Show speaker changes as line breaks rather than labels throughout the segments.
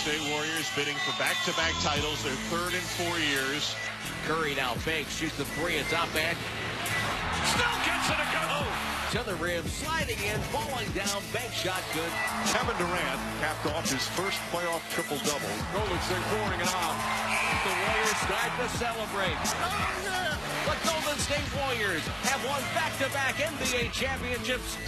State Warriors bidding for back-to-back titles, their third in 4 years.
Curry now fakes, shoots the three at top end. Still gets it to go. To the rim, sliding in, falling down, bank shot good.
Kevin Durant capped off his first playoff triple-double.
Golden State pouring it on. The Warriors start to celebrate. Oh, yeah. The Golden State Warriors have won back-to-back NBA championships.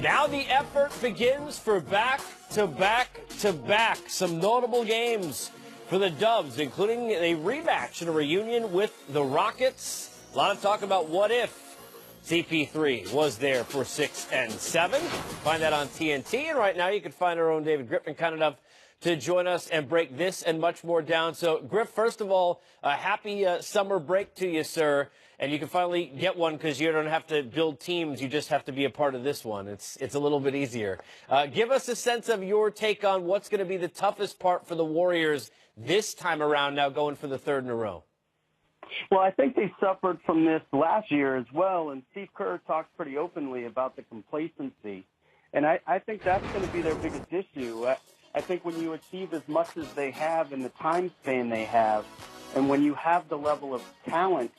Now the effort begins for back-to-back-to-back. Some notable games for the Dubs, including a rematch and a reunion with the Rockets. A lot of talk about what if CP3 was there for 6 and 7. Find that on TNT. And right now you can find our own David Griffin kind enough to join us and break this and much more down. So, Griff, first of all, a happy summer break to you, sir. And you can finally get one because you don't have to build teams. You just have to be a part of this one. It's a little bit easier. Give us a sense of your take on what's going to be the toughest part for the Warriors this time around, now going for the third in a row.
Well, I think they suffered from this last year as well, and Steve Kerr talks pretty openly about the complacency. And I think that's going to be their biggest issue. I think when you achieve as much as they have in the time span they have, and when you have the level of talent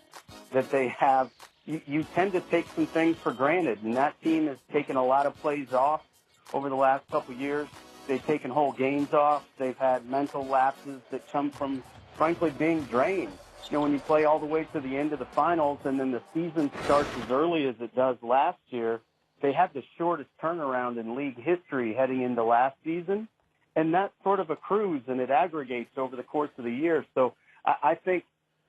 that they have, you tend to take some things for granted. And that team has taken a lot of plays off over the last couple of years. They've taken whole games off. They've had mental lapses that come from, frankly, being drained. You know, when you play all the way to the end of the finals and then the season starts as early as it does last year, they had the shortest turnaround in league history heading into last season. And that sort of accrues and it aggregates over the course of the year. So I think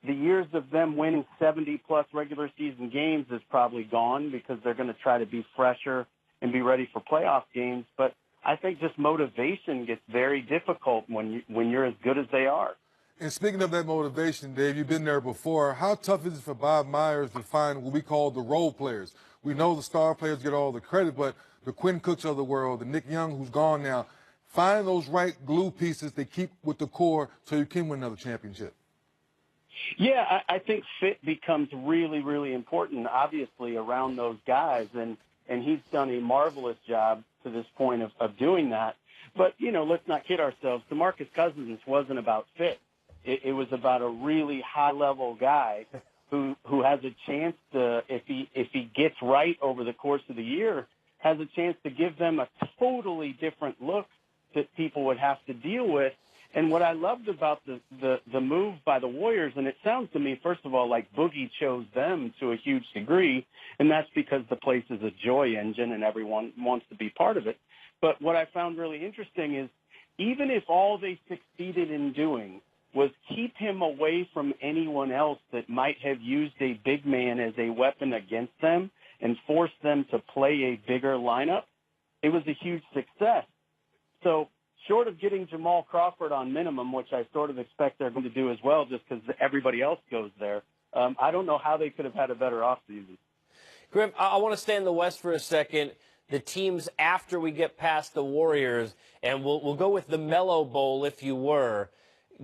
the years of them winning 70-plus regular season games is probably gone because they're going to try to be fresher and be ready for playoff games. But I think just motivation gets very difficult when you're as good as they are.
And speaking of that motivation, Dave, you've been there before. How tough is it for Bob Myers to find what we call the role players? We know the star players get all the credit, but the Quinn Cooks of the world, the Nick Young, who's gone now, find those right glue pieces to keep with the core so you can win another championship.
Yeah, I think fit becomes really, really important, obviously, around those guys. And he's done a marvelous job to this point of doing that. But, you know, let's not kid ourselves. DeMarcus Cousins wasn't about fit. It was about a really high-level guy who has a chance to, if he gets right over the course of the year, has a chance to give them a totally different look that people would have to deal with. And what I loved about the move by the Warriors, and it sounds to me, first of all, like Boogie chose them to a huge degree, and that's because the place is a joy engine and everyone wants to be part of it. But what I found really interesting is even if all they succeeded in doing was keep him away from anyone else that might have used a big man as a weapon against them and forced them to play a bigger lineup, it was a huge success. So short of getting Jamal Crawford on minimum, which I sort of expect they're going to do as well just because everybody else goes there, I don't know how they could have had a better offseason.
Griff, I want to stay in the West for a second. The teams after we get past the Warriors, and we'll go with the Mellow Bowl if you were.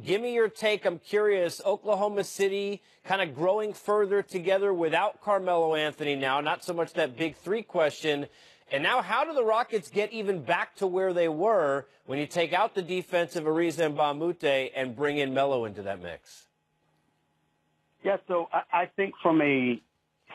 Give me your take. I'm curious. Oklahoma City kind of growing further together without Carmelo Anthony now, not so much that big three question. And now how do the Rockets get even back to where they were when you take out the defensive Ariza and Mbamute and bring in Melo into that mix?
Yeah, so I think from a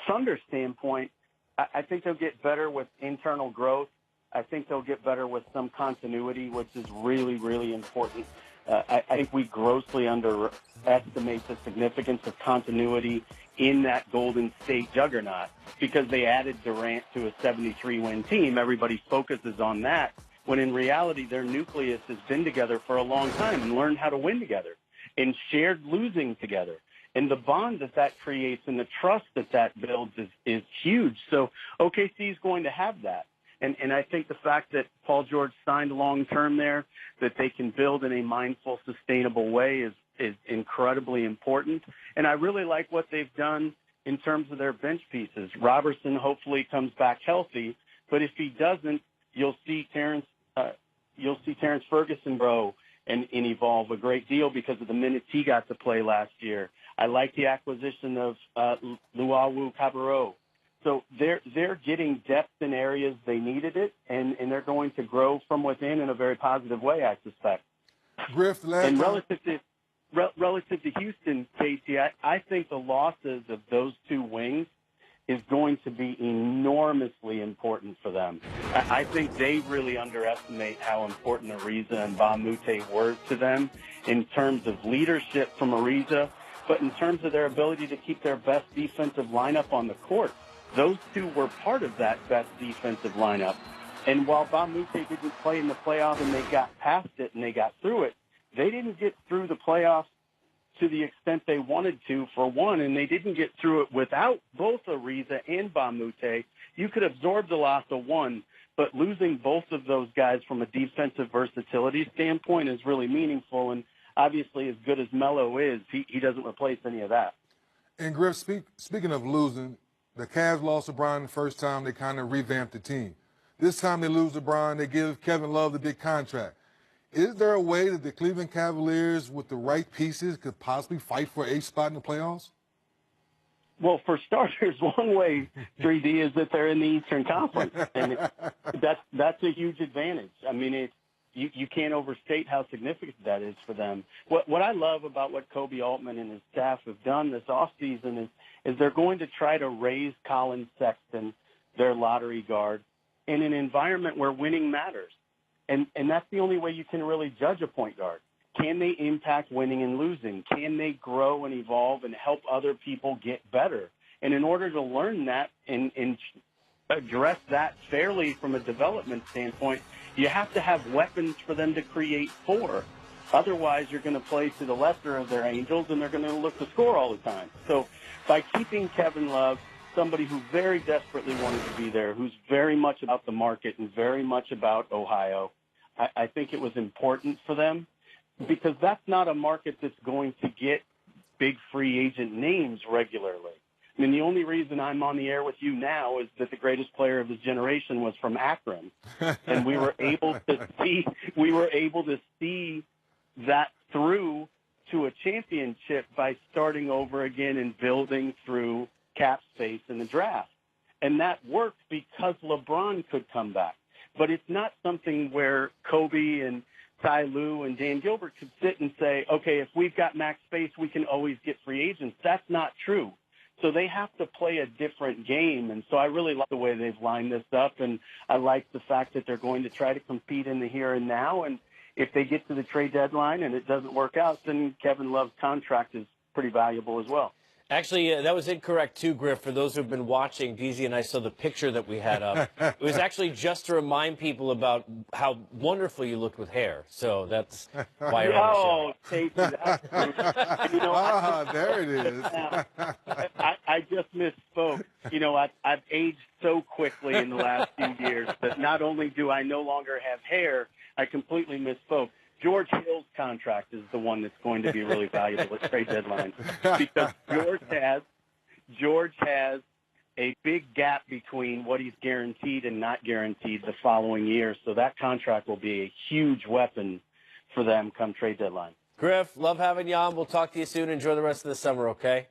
Thunder standpoint, I think they'll get better with internal growth. I think they'll get better with some continuity, which is really, really important. I think we grossly underestimate the significance of continuity in that Golden State juggernaut because they added Durant to a 73-win team. Everybody focuses on that, when in reality their nucleus has been together for a long time and learned how to win together and shared losing together. And the bond that creates and the trust that builds is huge. So OKC is going to have that. And I think the fact that Paul George signed long-term there, that they can build in a mindful, sustainable way is incredibly important. And I really like what they've done in terms of their bench pieces. Robertson hopefully comes back healthy, but if he doesn't, you'll see Terrence Ferguson grow and evolve a great deal because of the minutes he got to play last year. I like the acquisition of Luawu Cabarro. So they're getting depth in areas they needed it, and they're going to grow from within in a very positive way, I suspect.
Griff, the last
And
time.
relative to Houston, Casey, I think the losses of those two wings is going to be enormously important for them. I think they really underestimate how important Ariza and Bamute were to them in terms of leadership from Ariza, but in terms of their ability to keep their best defensive lineup on the court. Those two were part of that best defensive lineup. And while Bamute didn't play in the playoffs and they got past it and they got through it, they didn't get through the playoffs to the extent they wanted to, for one, and they didn't get through it without both Ariza and Bamute. You could absorb the loss of one, but losing both of those guys from a defensive versatility standpoint is really meaningful. And obviously, as good as Melo is, he doesn't replace any of that.
And Griff, speaking of losing, the Cavs lost LeBron the first time. They kind of revamped the team. This time they lose LeBron. They give Kevin Love the big contract. Is there a way that the Cleveland Cavaliers, with the right pieces, could possibly fight for a spot in the playoffs?
Well, for starters, one way, 3D, is that they're in the Eastern Conference, and that's a huge advantage. I mean, you can't overstate how significant that is for them. What I love about what Kobe Altman and his staff have done this offseason is they're going to try to raise Colin Sexton, their lottery guard, in an environment where winning matters. And that's the only way you can really judge a point guard. Can they impact winning and losing? Can they grow and evolve and help other people get better? And in order to learn that and address that fairly from a development standpoint, you have to have weapons for them to create for. Otherwise, you're going to play to the lesser of their angels, and they're going to look to score all the time. So by keeping Kevin Love, somebody who very desperately wanted to be there, who's very much about the market and very much about Ohio, I think it was important for them, because that's not a market that's going to get big free agent names regularly. I mean, the only reason I'm on the air with you now is that the greatest player of his generation was from Akron, and we were able to see that through to a championship by starting over again and building through cap space in the draft. And that worked because LeBron could come back. But it's not something where Kobe and Ty Lue and Dan Gilbert could sit and say, okay, if we've got max space, we can always get free agents. That's not true. So they have to play a different game. And so I really like the way they've lined this up. And I like the fact that they're going to try to compete in the here and now. And if they get to the trade deadline and it doesn't work out, then Kevin Love's contract is pretty valuable as well.
Actually, that was incorrect, too, Griff. For those who've been watching, DZ and I saw the picture that we had up. It was actually just to remind people about how wonderful you looked with hair. So that's why you're on the show.
Casey, that's you know,
there it is.
I just misspoke. You know, I've aged so quickly in the last few years that not only do I no longer have hair, I completely misspoke. George Hill's contract is the one that's going to be really valuable at trade deadline, because George has a big gap between what he's guaranteed and not guaranteed the following year. So that contract will be a huge weapon for them come trade deadline.
Griff, love having you on. We'll talk to you soon. Enjoy the rest of the summer, okay?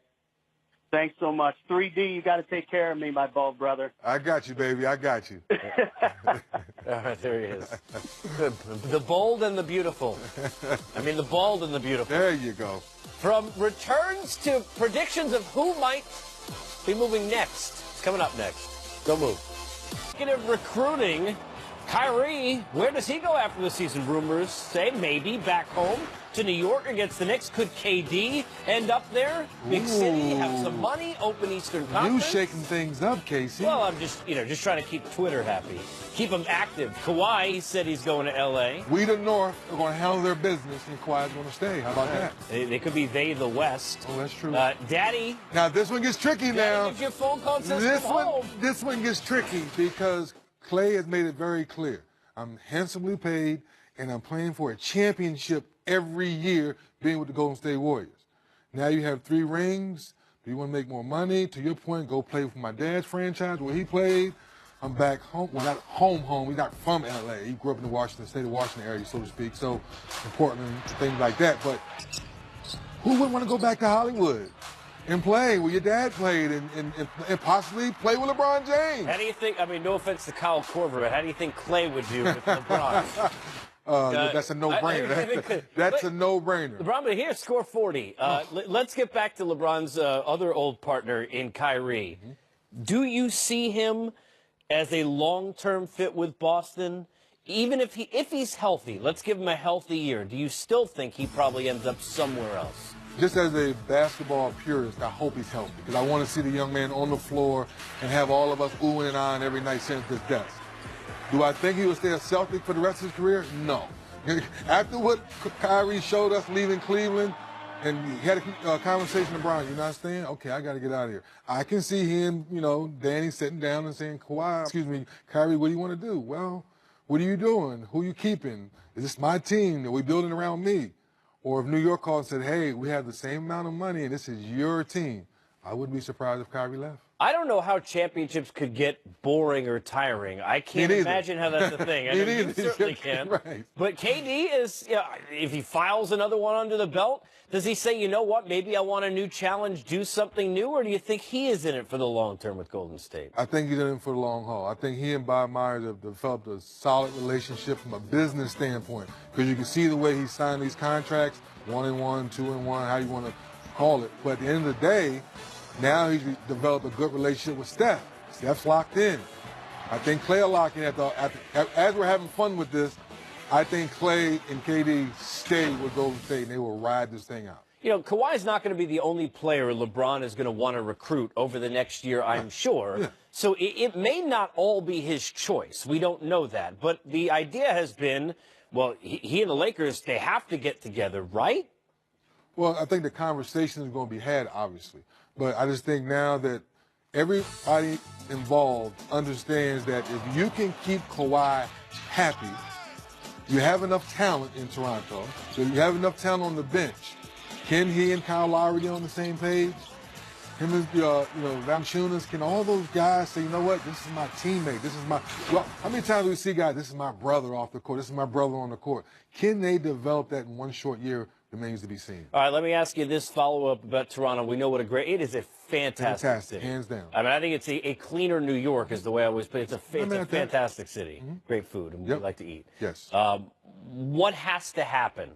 Thanks so much. 3D, you got to take care of me, my bald brother.
I got you, baby. I got you.
All right, there he is. The bold and the beautiful. I mean, the bald and the beautiful.
There you go.
From returns to predictions of who might be moving next. It's coming up next. Don't move. Speaking of recruiting, Kyrie, where does he go after the season? Rumors say maybe back home to New York against the Knicks. Could KD end up there? Big city, have some money, open Eastern Conference.
You shaking things up, Casey.
Well, I'm just trying to keep Twitter happy. Keep them active. Kawhi, he said he's going to L.A.
We, the North, are going to handle their business, and Kawhi's going to stay. How about that?
They could be they, the West.
Oh, that's true.
Daddy.
Now, this one gets tricky now.
Daddy, your phone call says come home.
This one gets tricky because Clay has made it very clear. I'm handsomely paid, and I'm playing for a championship every year being with the Golden State Warriors. Now you have 3 rings. Do you want to make more money? To your point, go play for my dad's franchise where he played. I'm back home. Well, not home. He's not from L.A. He grew up in the state of Washington area, so to speak. So, in Portland, things like that. But Who wouldn't want to go back to Hollywood and play where your dad played and possibly play with LeBron James?
How do you think, I mean, no offense to Kyle Korver, but how do you think Clay would do with LeBron?
That's a no-brainer. That's a no-brainer.
LeBron, but here, score 40. Let's get back to LeBron's other old partner in Kyrie. Do you see him as a long-term fit with Boston? Even if he's healthy, let's give him a healthy year. Do you still think he probably ends up somewhere else?
Just as a basketball purist, I hope he's healthy because I want to see the young man on the floor and have all of us oohing and ahhing every night sitting at his desk. Do I think he will stay a Celtic for the rest of his career? No. After what Kyrie showed us leaving Cleveland, and he had a conversation with Brian, you understand? Okay, I got to get out of here. I can see him, Danny sitting down and saying, Kyrie, what do you want to do? Well, what are you doing? Who are you keeping? Is this my team? Are we building around me? Or if New York called and said, hey, we have the same amount of money and this is your team, I wouldn't be surprised if Kyrie left.
I don't know how championships could get boring or tiring. I can't imagine how that's a thing. I know you certainly can.
Right.
But KD is, if he files another one under the belt, does he say, you know what, maybe I want a new challenge, do something new, or do you think he is in it for the long term with Golden State?
I think he's in it for the long haul. I think he and Bob Myers have developed a solid relationship from a business standpoint because you can see the way he signed these contracts, 1-1, 2-1, how you want to call it. But at the end of the day, now he's developed a good relationship with Steph. Steph's locked in. I think Clay will lock in as we're having fun with this. I think Clay and KD stay with Golden State and they will ride this thing out.
Kawhi's not going to be the only player LeBron is going to want to recruit over the next year, I'm sure. Yeah. So it may not all be his choice. We don't know that. But the idea has been, well, he and the Lakers, they have to get together, right?
Well, I think the conversation is going to be had, obviously. But I just think now that everybody involved understands that if you can keep Kawhi happy, you have enough talent in Toronto, so you have enough talent on the bench. Can he and Kyle Lowry get on the same page? Him and, Valanciunas, can all those guys say, you know what, this is my teammate, how many times do we see guys, this is my brother off the court, this is my brother on the court? Can they develop that in one short year? Remains to be seen.
All right, let me ask you this follow-up about Toronto. We know it is a fantastic city.
Hands down.
I mean, I think it's a cleaner New York is the way I always put it. It's a fantastic city. Great food, and we like to eat.
Yes.
What has to happen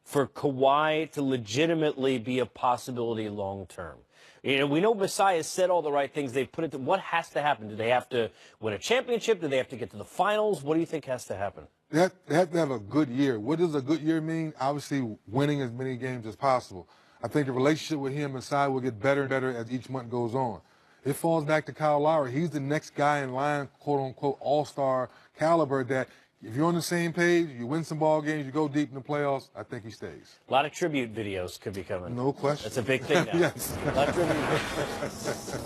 for Kawhi to legitimately be a possibility long-term? We know Messiah said all the right things. They've put it to, what has to happen? Do they have to win a championship? Do they have to get to the finals? What do you think has to happen?
They have to have a good year. What does a good year mean? Obviously, winning as many games as possible. I think the relationship with him and Messiah will get better and better as each month goes on. It falls back to Kyle Lowry. He's the next guy in line, quote-unquote, all-star caliber that if you're on the same page, you win some ball games, you go deep in the playoffs, I think he stays.
A lot of tribute videos could be coming.
No question.
That's a big thing now.
Yes.
A lot of tribute videos.